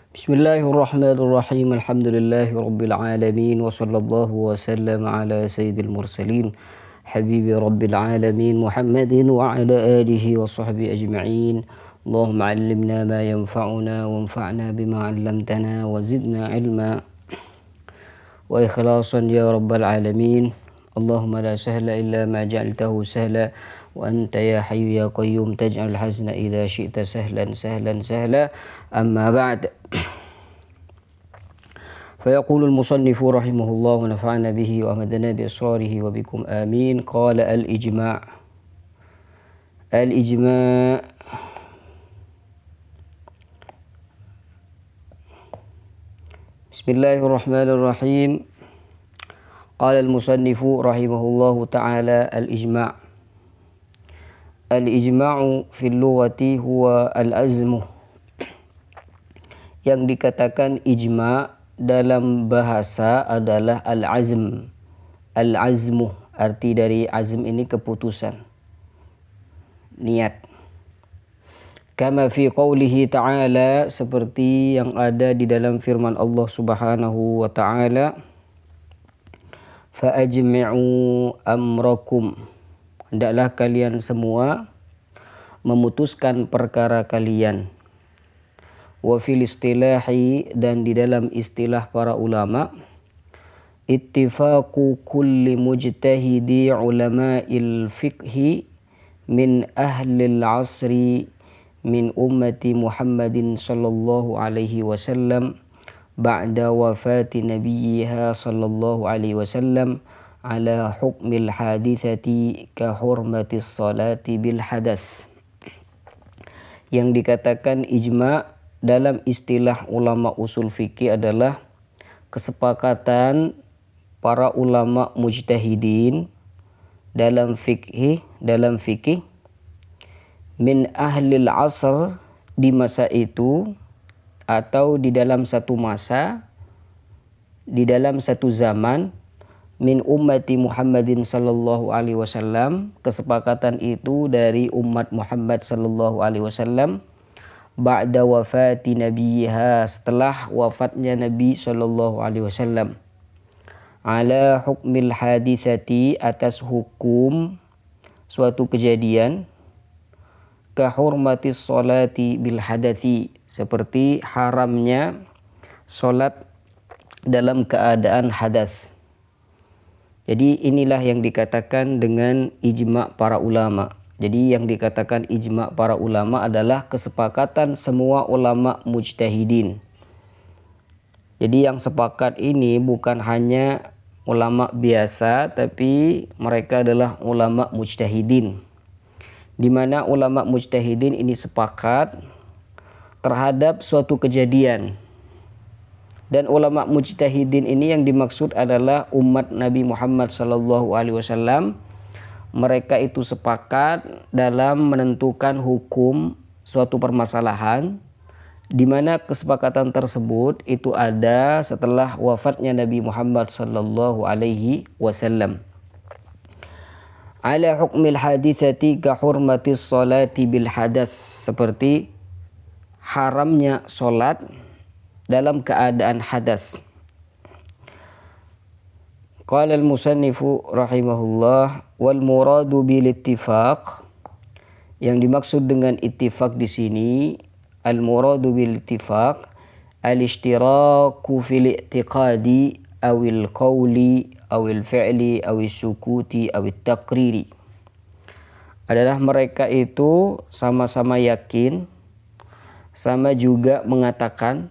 Bismillahirrahmanirrahim. Alhamdulillahirabbil alamin wa sallallahu wa sallam ala sayyidil mursalin habibi rabbil alamin Muhammadin wa ala alihi wa sahbihi ajma'in. Allahumma 'allimna ma yanfa'una wanfa'na bima 'allamtana wa zidna 'ilma wa ikhlasan ya rabbal alamin. Allahumma la sahla illa ma ja'altahu sahla wa anta ya hayyu ya qayyum taj'al hazna idza syi'ta sahlan sahla. Amma ba'd. فيقول المصنف رحمه الله ونفعنا به وأمدنا بإصراره وبكم آمين. قال الإجماع بسم الله الرحمن الرحيم. قال المصنف رحمه الله تعالى الإجماع في اللغة هو الأزم. Yang dikatakan ijma' dalam bahasa adalah al-azm. Al-azmu, arti dari azm ini keputusan, niat. Kama fi qawlihi ta'ala, seperti yang ada di dalam firman Allah subhanahu wa ta'ala, fa'ajmi'u amrakum, hendaklah kalian semua memutuskan perkara kalian. Wa fil istilahi, dan di dalam istilah para ulama, ittifaqu kulli mujtahidi ulama'il fiqhi min ahlil asri min ummati Muhammadin sallallahu alaihi wasallam ba'da wafati nabiyha sallallahu alaihi wasallam ala hukmil hadithati ka hurmatis salati bil hadath. Yang dikatakan ijma' dalam istilah ulama usul fikih adalah kesepakatan para ulama mujtahidin dalam fikih min ahlil asr, di masa itu atau di dalam satu masa, di dalam satu zaman, min ummati Muhammadin sallallahu alaihi wasallam, kesepakatan itu dari umat Muhammad sallallahu alaihi wasallam, ba'da wafati nabiyha, setelah wafatnya Nabi sallallahu alaihi wasallam, ala hukmil hadithati, atas hukum suatu kejadian, ka hurmatis salati bil hadathi, seperti haramnya salat dalam keadaan hadas. Jadi inilah yang dikatakan dengan ijma' para ulama. Jadi yang dikatakan ijma' para ulama adalah kesepakatan semua ulama mujtahidin. Jadi yang sepakat ini bukan hanya ulama biasa, tapi mereka adalah ulama mujtahidin. Di mana ulama mujtahidin ini sepakat terhadap suatu kejadian. Dan ulama mujtahidin ini yang dimaksud adalah umat Nabi Muhammad SAW. Mereka itu sepakat dalam menentukan hukum suatu permasalahan, di mana kesepakatan tersebut itu ada setelah wafatnya Nabi Muhammad sallallahu alaihi wasallam. Ala hukmil hadithati ka hurmatis salati bil hadas, seperti haramnya salat dalam keadaan hadas. Qala al-musannifu rahimahullah, wal muradu bil ittifaq, yang dimaksud dengan ittifaq di sini, al muradu bil ittifaq al ishtiraku fil i'tiqadi awil qawli awil fi'li awil sukuti awil taqriri, adalah mereka itu sama-sama yakin, sama juga mengatakan,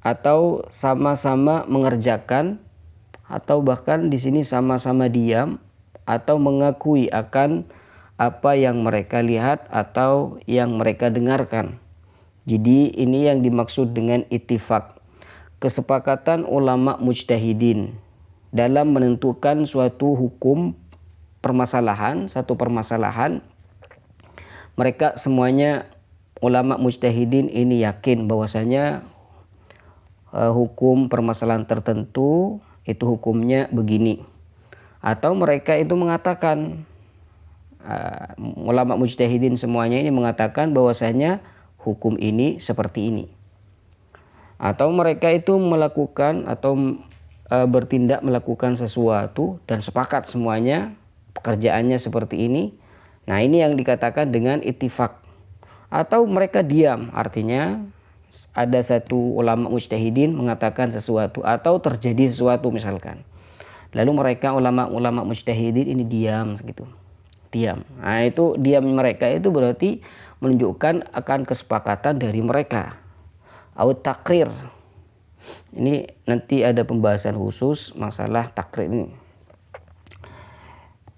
atau sama-sama mengerjakan, atau bahkan di sini sama-sama diam atau mengakui akan apa yang mereka lihat atau yang mereka dengarkan. Jadi ini yang dimaksud dengan ittifaq, kesepakatan ulama mujtahidin dalam menentukan suatu hukum permasalahan, satu permasalahan. Mereka semuanya ulama mujtahidin ini yakin bahwasanya hukum permasalahan tertentu itu hukumnya begini. Atau mereka itu mengatakan, ulama mujtahidin semuanya ini mengatakan bahwasanya hukum ini seperti ini. Atau mereka itu melakukan atau bertindak melakukan sesuatu dan sepakat semuanya pekerjaannya seperti ini. Nah, ini yang dikatakan dengan ittifaq. Atau mereka diam, artinya ada satu ulama mujtahidin mengatakan sesuatu atau terjadi sesuatu misalkan. Lalu mereka ulama-ulama mujtahidin ini diam gitu. Diam. Nah, itu diam mereka itu berarti menunjukkan akan kesepakatan dari mereka. Au takrir. Ini nanti ada pembahasan khusus masalah takrir ini.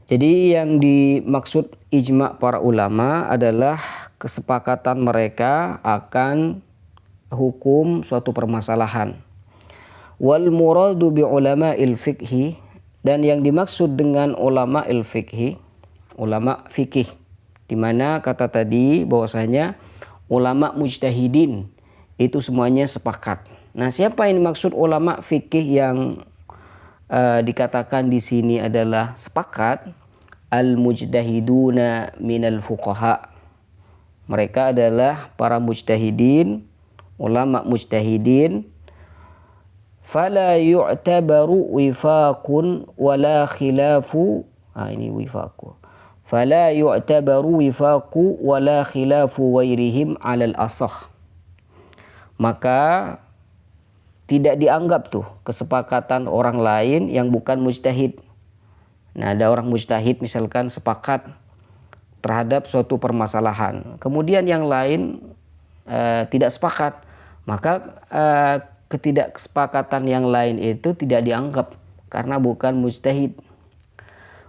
Jadi yang dimaksud ijma para ulama adalah kesepakatan mereka akan hukum suatu permasalahan. Wal muradu bi ulama'il fiqhi, dan yang dimaksud dengan ulama'il fiqhi, ulama fikih, di mana kata tadi bahwasanya ulama mujtahidin itu semuanya sepakat. Nah, siapa yang dimaksud ulama fikih yang dikatakan di sini adalah sepakat? Al-mujtahiduna minal fuqaha. Mereka adalah para mujtahidin, ulama mujtahidin. Fala yu'tabaru wifaqun wala khilafu. Ini wifaqu. Fala yu'tabaru wifaqu wala khilafu wairihim 'alal asah. Maka tidak dianggap tuh kesepakatan orang lain yang bukan mujtahid. Nah, ada orang mujtahid misalkan sepakat terhadap suatu permasalahan, kemudian yang lain tidak sepakat, maka ketidaksepakatan yang lain itu tidak dianggap karena bukan mujtahid.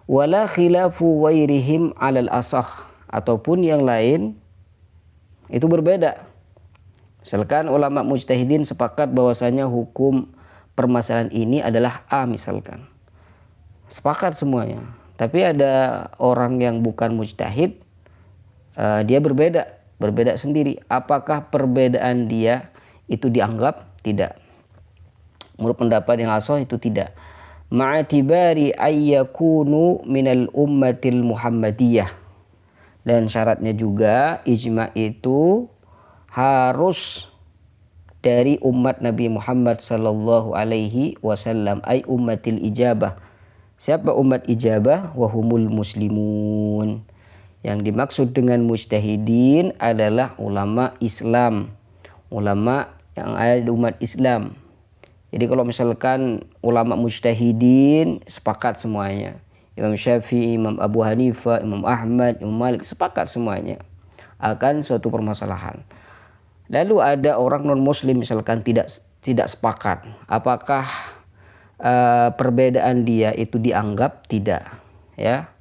Wala khilafu wairihim 'alal asah, ataupun yang lain itu berbeda. Misalkan ulama mujtahidin sepakat bahwasanya hukum permasalahan ini adalah A misalkan. Sepakat semuanya. Tapi ada orang yang bukan mujtahid, dia berbeda sendiri. Apakah perbedaan dia itu dianggap? Tidak. Menurut pendapat yang ashah itu tidak. Ma'atibari ayyakunu minal ummatil muhammadiyah. Dan syaratnya juga ijma itu harus dari umat Nabi Muhammad sallallahu alaihi wasallam, ay ummatil ijabah. Siapa umat ijabah? Wahumul muslimun. Yang dimaksud dengan mujtahidin adalah ulama Islam, ulama yang ada di umat Islam. Jadi kalau misalkan ulama mujtahidin sepakat semuanya, Imam Syafi'i, Imam Abu Hanifah, Imam Ahmad, Imam Malik sepakat semuanya akan suatu permasalahan. Lalu ada orang non muslim misalkan tidak sepakat, apakah perbedaan dia itu dianggap? Tidak, ya.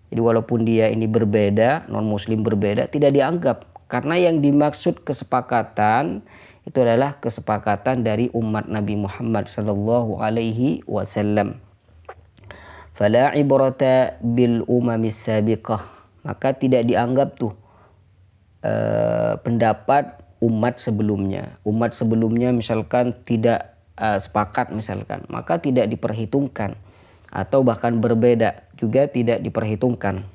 Jadi walaupun dia ini berbeda, non muslim berbeda, tidak dianggap karena yang dimaksud kesepakatan itu adalah kesepakatan dari umat Nabi Muhammad sallallahu alaihi wasallam. Fala ibrata bil umamis sabiqah, maka tidak dianggap tuh pendapat umat sebelumnya. Umat sebelumnya misalkan tidak sepakat misalkan, maka tidak diperhitungkan, atau bahkan berbeda juga tidak diperhitungkan.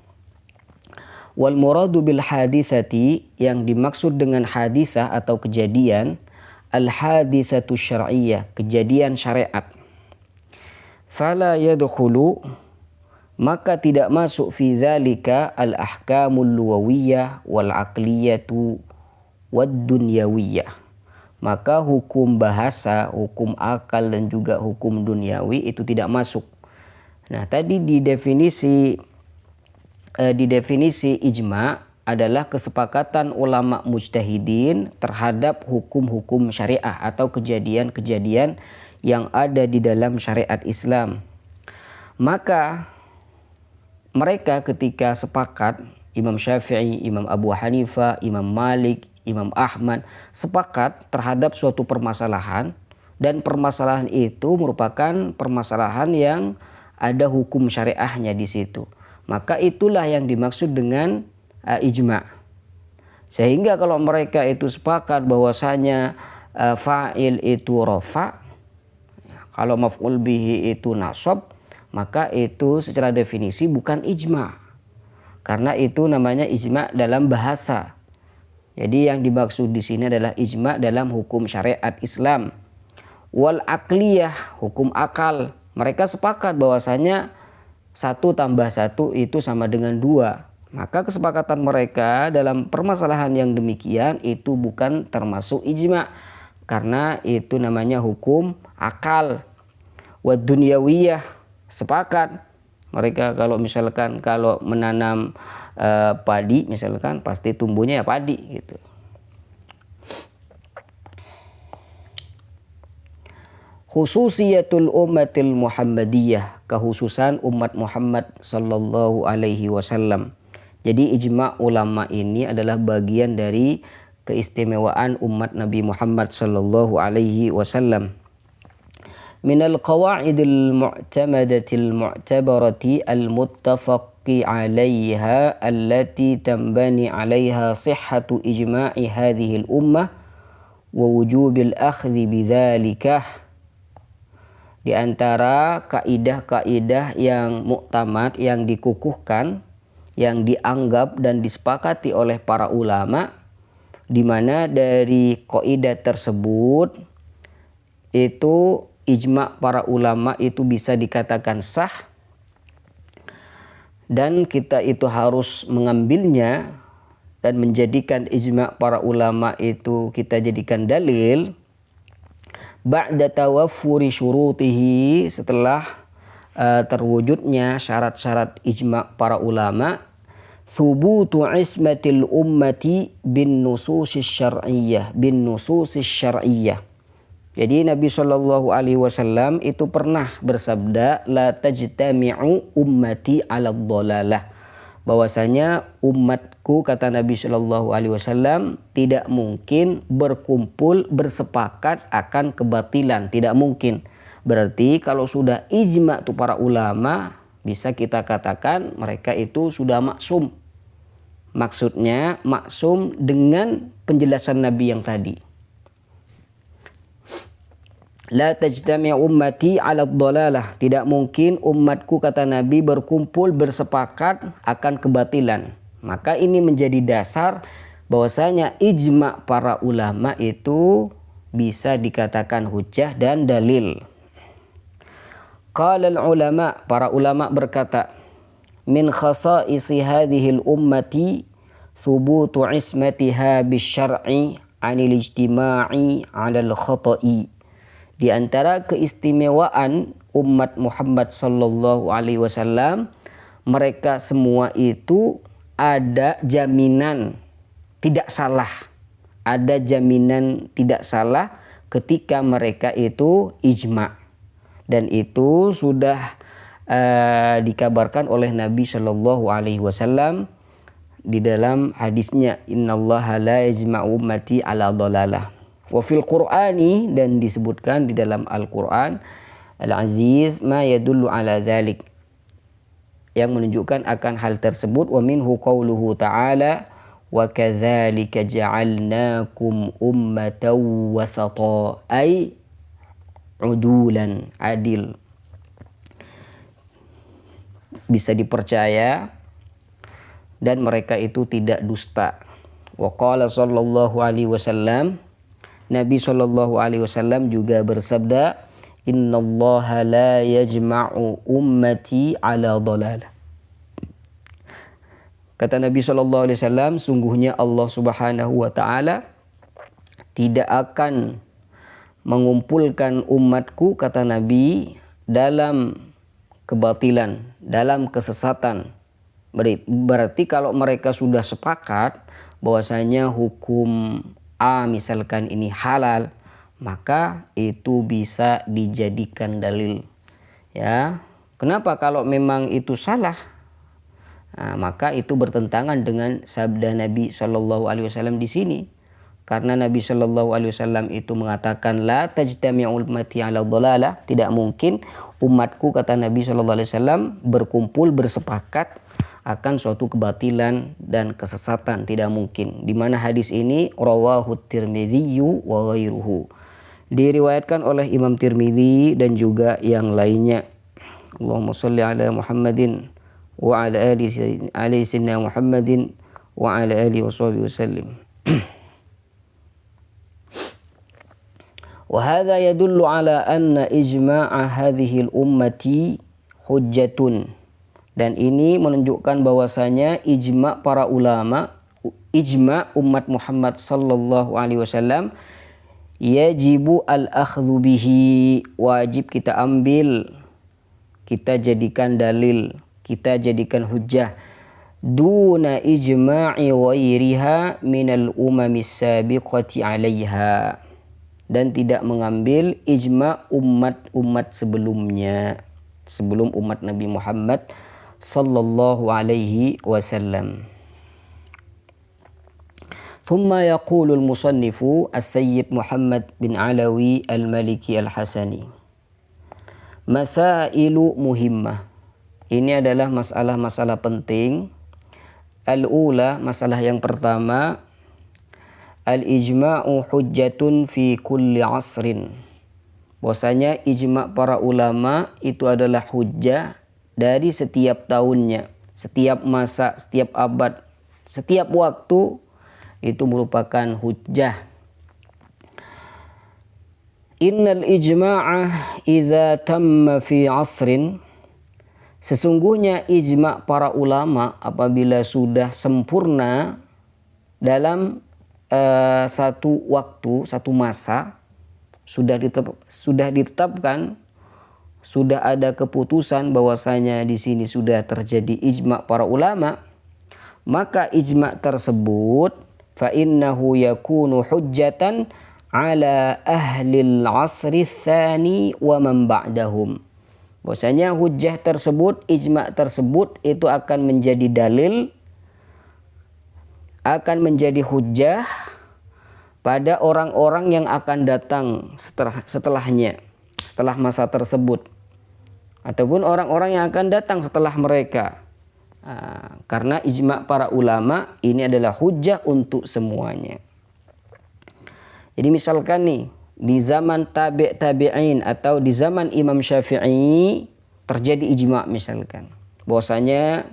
Wal muradu bil hadisati, yang dimaksud dengan hadisah atau kejadian, al hadisatu syar'iyyah, kejadian syariat. Fala yadkhulu, maka tidak masuk fi dzalika al ahkamul lughawiyah wal aqliyatu wad dunyawiyah. Maka hukum bahasa, hukum akal dan juga hukum duniawi itu tidak masuk. Nah, tadi di definisi ijma adalah kesepakatan ulama mujtahidin terhadap hukum-hukum syariah atau kejadian-kejadian yang ada di dalam syariat Islam. Maka mereka ketika sepakat, Imam Syafi'i, Imam Abu Hanifah, Imam Malik, Imam Ahmad sepakat terhadap suatu permasalahan, dan permasalahan itu merupakan permasalahan yang ada hukum syariahnya di situ. Maka itulah yang dimaksud dengan ijma. Sehingga kalau mereka itu sepakat bahwasanya fa'il itu rafa, kalau maf'ul bihi itu nasab, maka itu secara definisi bukan ijma. Karena itu namanya ijma dalam bahasa. Jadi yang dimaksud di sini adalah ijma dalam hukum syariat Islam. Wal akliyah, hukum akal. Mereka sepakat bahwasanya 1 tambah 1 itu sama dengan 2. Maka kesepakatan mereka dalam permasalahan yang demikian itu bukan termasuk ijma. Karena itu namanya hukum akal. Wad dunyawiyah, sepakat. Mereka kalau misalkan kalau menanam padi misalkan pasti tumbuhnya ya padi gitu. Khususiyatul ummatil Muhammadiyah, kehususan umat Muhammad sallallahu alaihi wasallam. Jadi ijma ulama ini adalah bagian dari keistimewaan umat Nabi Muhammad sallallahu alaihi wasallam. Minal qawaidil mu'tamadatil mu'tabarati al-muttafaqi 'alaiha allati tambani 'alaiha sihhatu ijma'i hadhihi al-ummah wa wujubil akhdhi bidzalika. Di antara kaidah-kaidah yang muktamad, yang dikukuhkan, yang dianggap dan disepakati oleh para ulama, di mana dari kaidah tersebut itu ijma para ulama itu bisa dikatakan sah dan kita itu harus mengambilnya dan menjadikan ijma para ulama itu kita jadikan dalil ba'da tawaffuri syurutihi, setelah terwujudnya syarat-syarat ijma para ulama, thubutu ismatil ummati bin nususis syar'iyyah, Jadi Nabi Shallallahu alaihi wasallam itu pernah bersabda, la tajtami'u ummati 'ala dhalalah, bahwasanya umatku, kata Nabi Shallallahu alaihi wasallam, tidak mungkin berkumpul bersepakat akan kebatilan, tidak mungkin. Berarti kalau sudah ijma itu para ulama, bisa kita katakan mereka itu sudah maksum. Maksudnya maksum dengan penjelasan Nabi yang tadi. La tajtami' ummati 'ala dhalalah, tidak mungkin umatku, kata Nabi, berkumpul bersepakat akan kebatilan. Maka ini menjadi dasar bahwasanya ijma para ulama itu bisa dikatakan hujjah dan dalil. Qala al-ulama, para ulama berkata, min khasa'isi hadhil ummati thubutu ismatiha bisyar'i 'anil ijtima'i 'alal khata'i. Di antara keistimewaan umat Muhammad sallallahu alaihi wasallam, mereka semua itu ada jaminan tidak salah. Ada jaminan tidak salah ketika mereka itu ijma. Dan itu sudah dikabarkan oleh Nabi sallallahu alaihi wasallam di dalam hadisnya, innallaha la yajma'u ummati 'ala dhalalah. Wa fil Qur'ani, dan disebutkan di dalam Al-Qur'an Al-Aziz ma yadullu ala dzalik, yang menunjukkan akan hal tersebut. Wa minhu qauluhu ta'ala wa kadzalika ja'alnakum ummatan wasata, ay udulan, adil, bisa dipercaya dan mereka itu tidak dusta. Wa qala sallallahu alaihi wasallam, Nabi Shallallahu alaihi wasallam juga bersabda, innallaha la yajma'u ummati 'ala dhalalah. Kata Nabi Shallallahu alaihi wasallam, sungguhnya Allah Subhanahu wa taala tidak akan mengumpulkan umatku, kata Nabi, dalam kebatilan, dalam kesesatan. Berarti kalau mereka sudah sepakat bahwasanya hukum A misalkan ini halal, maka itu bisa dijadikan dalil. Ya, kenapa kalau memang itu salah? Nah, maka itu bertentangan dengan sabda Nabi Shallallahu alaihi wasallam di sini. Karena Nabi Shallallahu alaihi wasallam itu mengatakan la tajtami'u ummati 'ala dhalalah, tidak mungkin umatku, kata Nabi Shallallahu alaihi wasallam, berkumpul bersepakat akan suatu kebatilan dan kesesatan, tidak mungkin. Di mana hadis ini rawahu Tirmidzi wa ghairuhu, diriwayatkan oleh Imam Tirmidzi dan juga yang lainnya. Allahumma shalli ala Muhammadin wa ala ali sayyidina Muhammadin wa ala alihi washabihi wasallim. Wa hadza yadullu ala anna ijma'a hadhihi al-ummati hujjatun. Dan ini menunjukkan bahwasanya ijma' para ulama, ijma' umat Muhammad sallallahu alaihi wasallam, yajibu al-akhdhu bihi, wajib kita ambil, kita jadikan dalil, kita jadikan hujjah, duna ijma'i ghairiha minal umamis sabiqati 'alaiha, dan tidak mengambil ijma' umat-umat sebelumnya, sebelum umat Nabi Muhammad sallallahu alaihi wasallam. Thumma yaqulu al-musannifu as-sayyid Muhammad bin Alawi al-Maliki al-Hasani, masailu muhimmah. Ini adalah masalah-masalah penting. Al-ula, masalah yang pertama, al-ijma'u hujjatun fi kulli asrin. Bahwasanya ijma' para ulama itu adalah hujjah dari setiap tahunnya, setiap masa, setiap abad, setiap waktu, itu merupakan hujjah. Innal ijma'a idza tamma fi asrin, sesungguhnya ijma' para ulama apabila sudah sempurna dalam satu waktu, satu masa, sudah ditetapkan, sudah ada keputusan bahwasanya di sini sudah terjadi ijma' para ulama, maka ijma' tersebut fa innahu yakunu hujjatan ala ahlil asri tsani wa man ba'dahum. Bahwasanya hujjah tersebut, ijma' tersebut itu akan menjadi dalil, akan menjadi hujjah pada orang-orang yang akan datang setelahnya, setelah masa tersebut, ataupun orang-orang yang akan datang setelah mereka. Karena ijma' para ulama ini adalah hujjah untuk semuanya. Jadi misalkan nih, di zaman tabi'in atau di zaman Imam Syafi'i terjadi ijma' misalkan, bahwasanya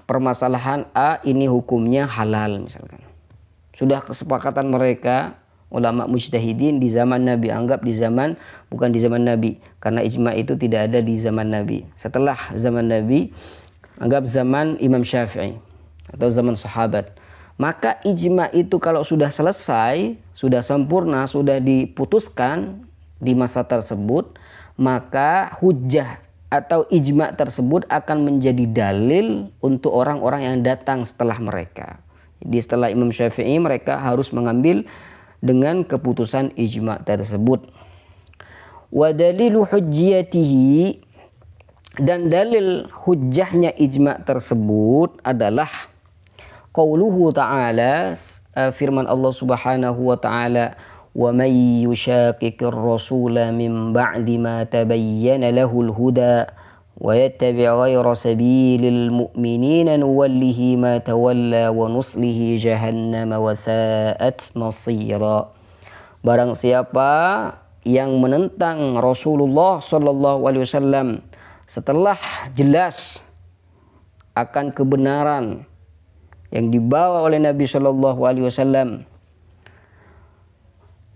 permasalahan A ini hukumnya halal misalkan. Sudah kesepakatan mereka ulama mujtahidin di zaman Nabi, anggap di zaman, bukan di zaman Nabi, karena ijma' itu tidak ada di zaman Nabi. Setelah zaman Nabi, anggap zaman Imam Syafi'i atau zaman sahabat. Maka ijma' itu kalau sudah selesai, sudah sempurna, sudah diputuskan di masa tersebut, maka hujjah atau ijma' tersebut akan menjadi dalil untuk orang-orang yang datang setelah mereka. Jadi setelah Imam Syafi'i, mereka harus mengambil dengan keputusan ijma' tersebut. Wa dalilu hujjiyatihi, dan dalil hujjahnya ijma' tersebut adalah qauluhu ta'ala, firman Allah Subhanahu wa ta'ala, wa may yushaqiqir rasula min ba'di ma tabayyana lahul huda wa yattabi' ghayra sabilil mu'minina nuwallihi ma tawalla wa nuslihi jahannama wa sa'at masira. Barang siapa yang menentang Rasulullah sallallahu alaihi wasallam setelah jelas akan kebenaran yang dibawa oleh Nabi sallallahu alaihi wasallam,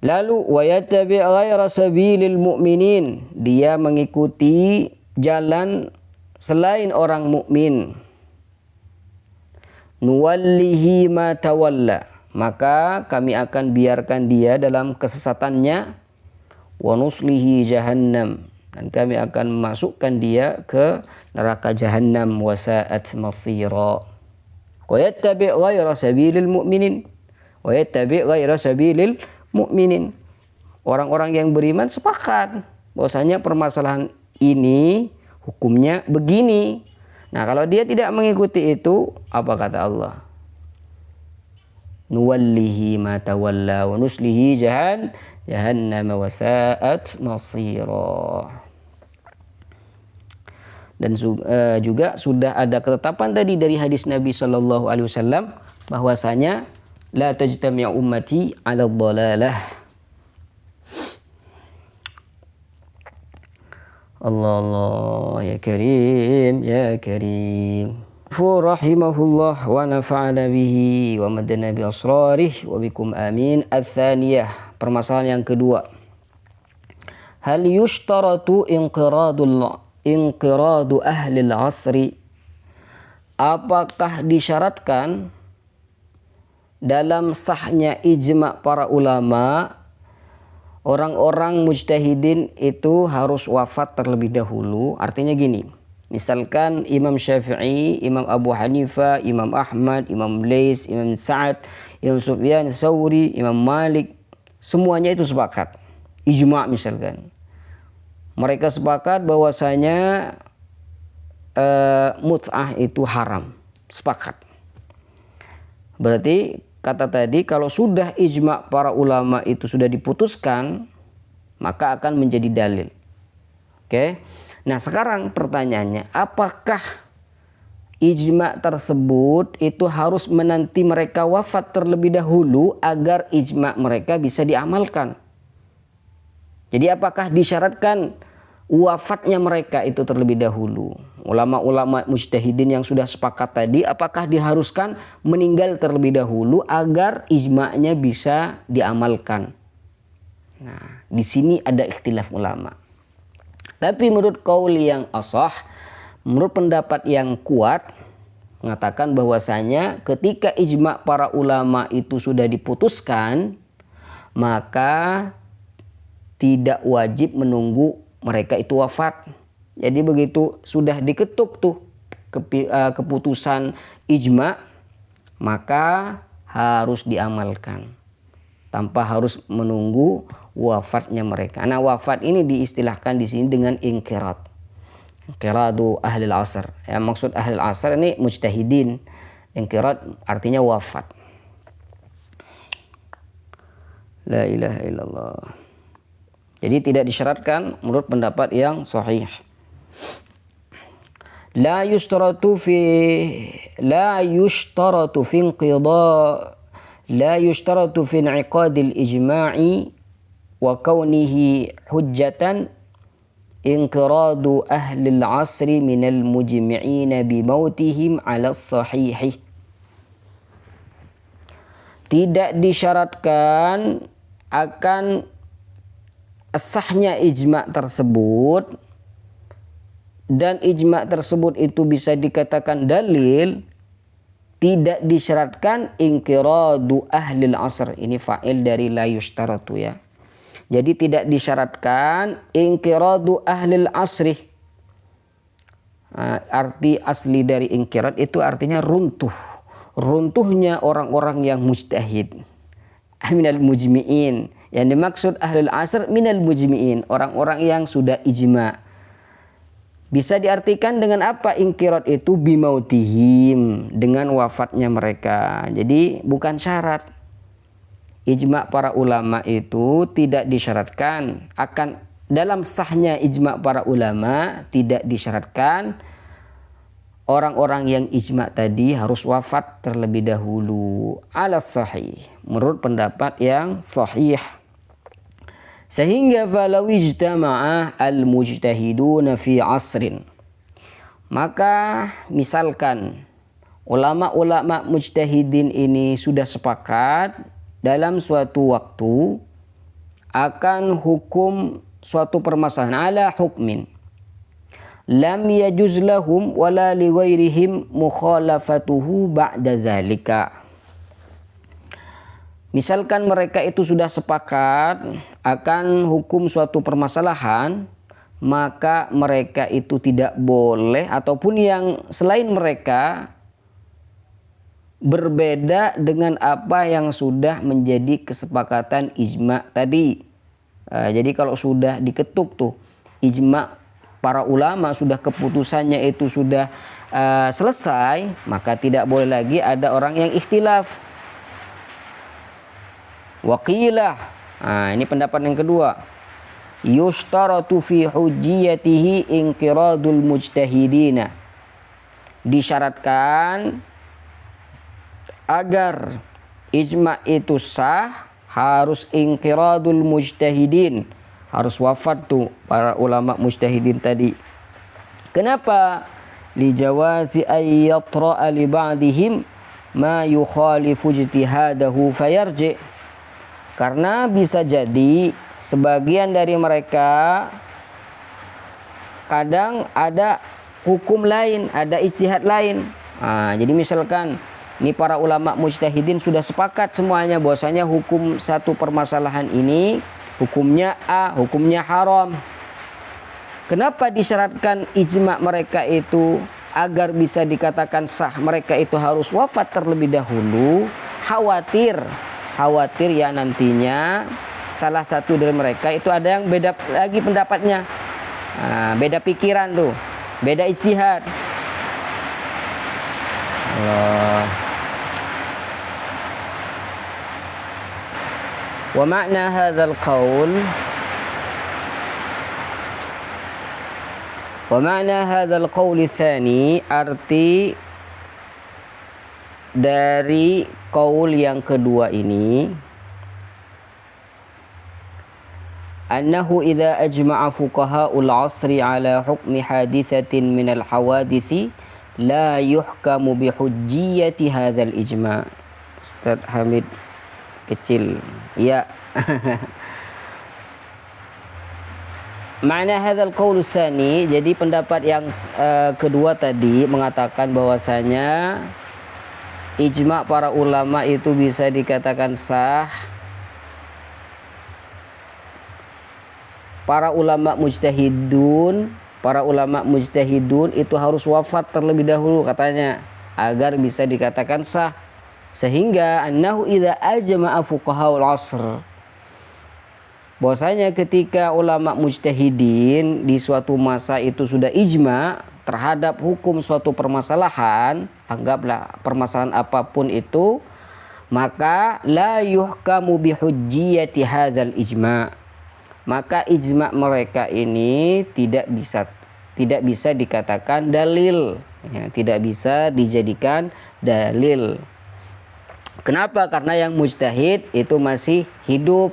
lalu wa yattabi' ghayra sabilil mu'minin, dia mengikuti jalan selain orang mukmin, nuwallihi ma tawalla, maka kami akan biarkan dia dalam kesesatannya, wa nuslihi jahannam, dan kami akan memasukkan dia ke neraka jahannam, wa sa'at masira. Wa yattabi' ghayra sabilil mu'minin, wa yattabi' ghayra sabilil mu'minin. Orang-orang yang beriman sepakat bahwasanya permasalahan ini hukumnya begini. Nah, kalau dia tidak mengikuti itu, apa kata Allah? Nuwallihi ma tawalla wa nuslihi jahannam wa sa'at masira. Dan juga sudah ada ketetapan tadi dari hadis Nabi sallallahu alaihi wasallam bahwasanya la tajtami'u ummati 'ala dhalalah. Allah Allah, ya Karim, ya Karim. rahimahullah wa nafa'ana bihi wa madana bi asrarih wa bikum amin. Ats-tsaniyah, permasalahan yang kedua. Hal yushtaratu inqiradu ahli al-'asri? Apakah disyaratkan dalam sahnya ijma' para ulama orang-orang mujtahidin itu harus wafat terlebih dahulu? Artinya gini, misalkan Imam Syafi'i, Imam Abu Hanifah, Imam Ahmad, Imam Lais, Imam Sa'ad, Imam Sufyan Tsauri, Imam Malik, semuanya itu sepakat. Ijma' misalkan. Mereka sepakat bahwasanya mut'ah itu haram. Sepakat. Berarti kata tadi, kalau sudah ijma' para ulama itu sudah diputuskan, maka akan menjadi dalil. Oke. Nah, sekarang pertanyaannya, apakah ijma' tersebut itu harus menanti mereka wafat terlebih dahulu agar ijma' mereka bisa diamalkan? Jadi apakah disyaratkan wafatnya mereka itu terlebih dahulu? Ulama-ulama mujtahidin yang sudah sepakat tadi, apakah diharuskan meninggal terlebih dahulu agar ijma'nya bisa diamalkan? Nah, di sini ada ikhtilaf ulama. Tapi menurut qaul yang ashah, menurut pendapat yang kuat, mengatakan bahwasanya ketika ijma' para ulama itu sudah diputuskan, maka tidak wajib menunggu mereka itu wafat. Jadi begitu sudah diketuk tuh keputusan ijma', maka harus diamalkan tanpa harus menunggu wafatnya mereka. Nah, wafat ini diistilahkan di sini dengan inqirat. Inqiradu ahli al-'asr. Ya, maksud ahli al-'asr ini mujtahidin. Inqirat artinya wafat. La ilaha illallah. Jadi tidak disyaratkan menurut pendapat yang sahih. La yushtaratu fi inqidadil ijma'i wa kaunihi hujjatan inqiradu ahli al-'asri minal mujmi'ina bi mautihim 'ala as-sahih. Tidak disyaratkan akan sahnya ijma' tersebut, dan ijma' tersebut itu bisa dikatakan dalil, tidak disyaratkan inqiradu ahlil asr. Ini fa'il dari la yushtaratu ya. Jadi tidak disyaratkan inqiradu ahlil asri. Arti asli dari inqirat itu artinya runtuh. Runtuhnya orang-orang yang mujtahid. Minal mujmi'in. Yang dimaksud ahlul asr minal mujmi'in, orang-orang yang sudah ijma'. Bisa diartikan dengan apa inqirat itu? Bimautihim, dengan wafatnya mereka. Jadi bukan syarat. Ijma' para ulama itu tidak disyaratkan. Akan dalam sahnya ijma' para ulama tidak disyaratkan orang-orang yang ijma' tadi harus wafat terlebih dahulu. Ala sahih, menurut pendapat yang sahih. Sehingga falau ijtama'a al-mujtahiduna fi asrin, maka misalkan ulama-ulama mujtahidin ini sudah sepakat dalam suatu waktu akan hukum suatu permasalahan, ala hukmin lam yajuz lahum wala li ghairihim mukhalafatuhu ba'da zalika. Misalkan mereka itu sudah sepakat akan hukum suatu permasalahan, maka mereka itu tidak boleh ataupun yang selain mereka berbeda dengan apa yang sudah menjadi kesepakatan ijma' tadi. Jadi kalau sudah diketuk tuh ijma' para ulama, sudah keputusannya itu sudah selesai, maka tidak boleh lagi ada orang yang ikhtilaf. Waqilah, ini pendapat yang kedua, yushtaratu fi hujjiyatihi inqiradul mujtahidina. Disyaratkan agar ijma' itu sah harus inqiradul mujtahidin, harus wafat tuh para ulama mujtahidin tadi. Kenapa li jawazi ay yatra'a li ba'dihim ma yukhalifu ijtihadahu fayarji. Karena bisa jadi sebagian dari mereka kadang ada hukum lain, ada ijtihad lain. Jadi misalkan ini para ulama mujtahidin sudah sepakat semuanya bahwasanya hukum satu permasalahan ini hukumnya A, hukumnya haram. Kenapa disyaratkan ijma mereka itu agar bisa dikatakan sah? Mereka itu harus wafat terlebih dahulu. Khawatir ya nantinya salah satu dari mereka itu ada yang beda lagi pendapatnya, beda pikiran tuh, beda ijtihad. Allah. Wa makna hadzal qaul Wa ma'na hadzal qauli tsani, arti dari qaul yang kedua ini, annahu idza ajma'a fuqaha'ul 'asri 'ala hukmi haditsatin minal hawadithi la yuhkamu bihujjiyati hadzal ijma'. Ustaz Hamid kecil. Ya. Makna hadzal qaul tsani, jadi pendapat yang kedua tadi mengatakan bahwasanya ijma para ulama itu bisa dikatakan sah. Para ulama mujtahidun itu harus wafat terlebih dahulu katanya agar bisa dikatakan sah. Sehingga annahu idza ajma'a fuqahaul 'asr, bahwasanya ketika ulama mujtahidin di suatu masa itu sudah ijma terhadap hukum suatu permasalahan, anggaplah permasalahan apapun itu, maka la yuhkamu bihujjiyati hadzal ijma', maka ijma mereka ini tidak bisa dikatakan dalil, ya, tidak bisa dijadikan dalil. Kenapa? Karena yang mujtahid itu masih hidup.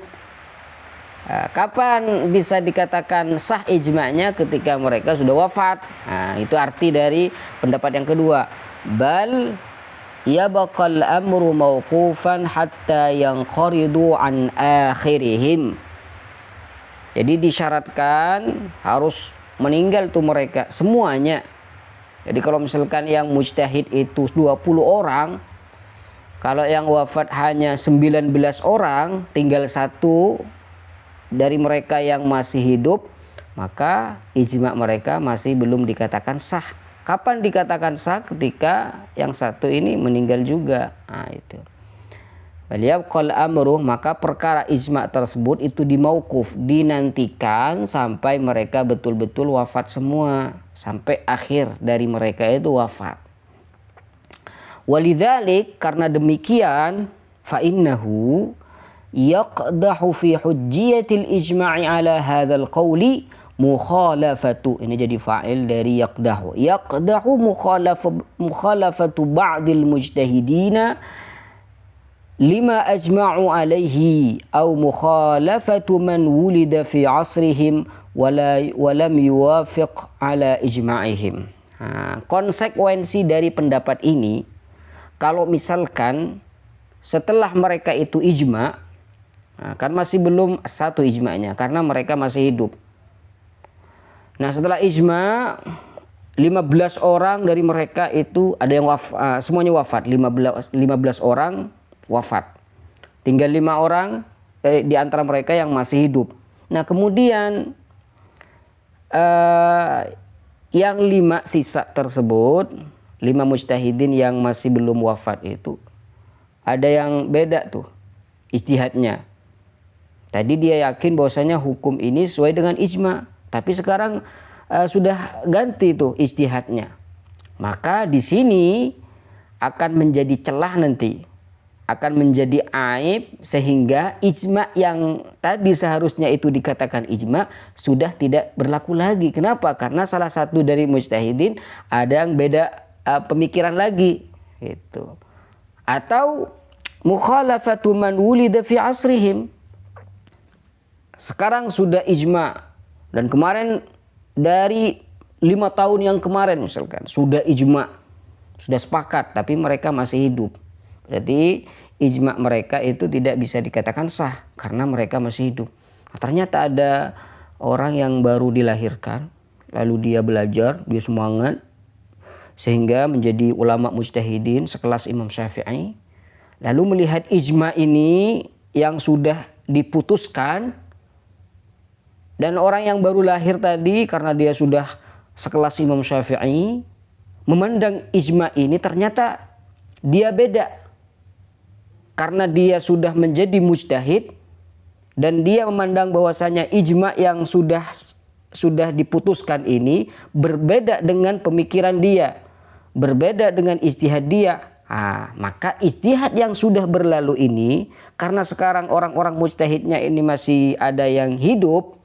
Kapan bisa dikatakan sah ijma'nya? Ketika mereka sudah wafat. Itu arti dari pendapat yang kedua. Bal yabqal amru mauqufan hatta yanqaridu an akhirihim. Jadi disyaratkan harus meninggal tuh mereka semuanya. Jadi kalau misalkan yang mujtahid itu 20 orang, kalau yang wafat hanya 19 orang, tinggal satu dari mereka yang masih hidup, maka ijma mereka masih belum dikatakan sah. Kapan dikatakan sah? Ketika yang satu ini meninggal juga. Itu. Waliyabqal amruh, maka perkara ijma tersebut itu dimauquf, dinantikan sampai mereka betul-betul wafat semua, sampai akhir dari mereka itu wafat. Walidzalik, karena demikian, fa innahu yaqdahu fi hujjiyatil ijma'i ala hadzal qawli mukhalafatu. Ini jadi fa'il dari yaqdahu. Yaqdahu mukhalafatu ba'dil mujtahidina lima ajma'u alaihi aw mukhalafatu man wulida fi asrihim walam yuwafiq ala ijma'ihim. Konsekuensi dari pendapat ini, kalau misalkan setelah mereka itu ijma', kan masih belum satu ijma'nya karena mereka masih hidup. Nah, setelah ijma' 15 orang dari mereka itu ada yang wafat, semuanya wafat, 15 orang wafat. Tinggal 5 orang di antara mereka yang masih hidup. Nah, kemudian yang 5 sisa tersebut, 5 mujtahidin yang masih belum wafat itu, ada yang beda tuh ijtihadnya. Tadi dia yakin bahwasanya hukum ini sesuai dengan ijma, tapi sekarang sudah ganti tuh ijtihadnya. Maka di sini akan menjadi celah nanti, akan menjadi aib, sehingga ijma yang tadi seharusnya itu dikatakan ijma sudah tidak berlaku lagi. Kenapa? Karena salah satu dari mujtahidin ada yang beda pemikiran lagi, gitu. Atau mukhalafatu man wulida fi asrihim, sekarang sudah ijma, dan kemarin dari 5 tahun yang kemarin misalkan sudah ijma, sudah sepakat, tapi mereka masih hidup. Berarti ijma mereka itu tidak bisa dikatakan sah karena mereka masih hidup. Nah, ternyata ada orang yang baru dilahirkan, lalu dia belajar, dia semangat, sehingga menjadi ulama mujtahidin sekelas Imam Syafi'i. Lalu melihat ijma ini yang sudah diputuskan, dan orang yang baru lahir tadi karena dia sudah sekelas Imam Syafi'i, memandang ijma ini ternyata dia beda. Karena dia sudah menjadi mujtahid, dan dia memandang bahwasanya ijma yang sudah diputuskan ini berbeda dengan pemikiran dia, berbeda dengan ijtihad dia. Maka ijtihad yang sudah berlalu ini, karena sekarang orang-orang mujtahidnya ini masih ada yang hidup,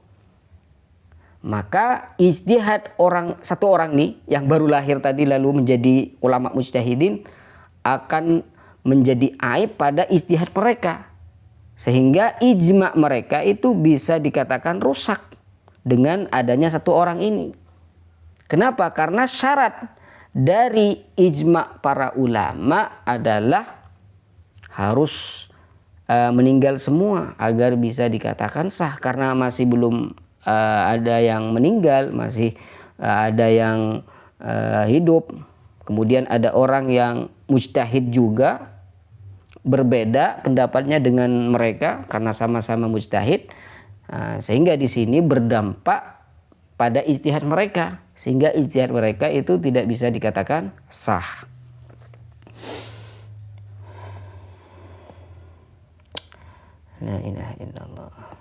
maka ijtihad satu orang nih yang baru lahir tadi lalu menjadi ulama mujtahidin akan menjadi aib pada ijtihad mereka. Sehingga ijma mereka itu bisa dikatakan rusak dengan adanya satu orang ini. Kenapa? Karena syarat dari ijma para ulama adalah harus meninggal semua agar bisa dikatakan sah. Karena masih belum ada yang meninggal, masih ada yang hidup. Kemudian ada orang yang mujtahid juga, berbeda pendapatnya dengan mereka karena sama-sama mujtahid, sehingga di sini berdampak pada ijtihad mereka, sehingga ijtihad mereka itu tidak bisa dikatakan sah. La ilaha illallah.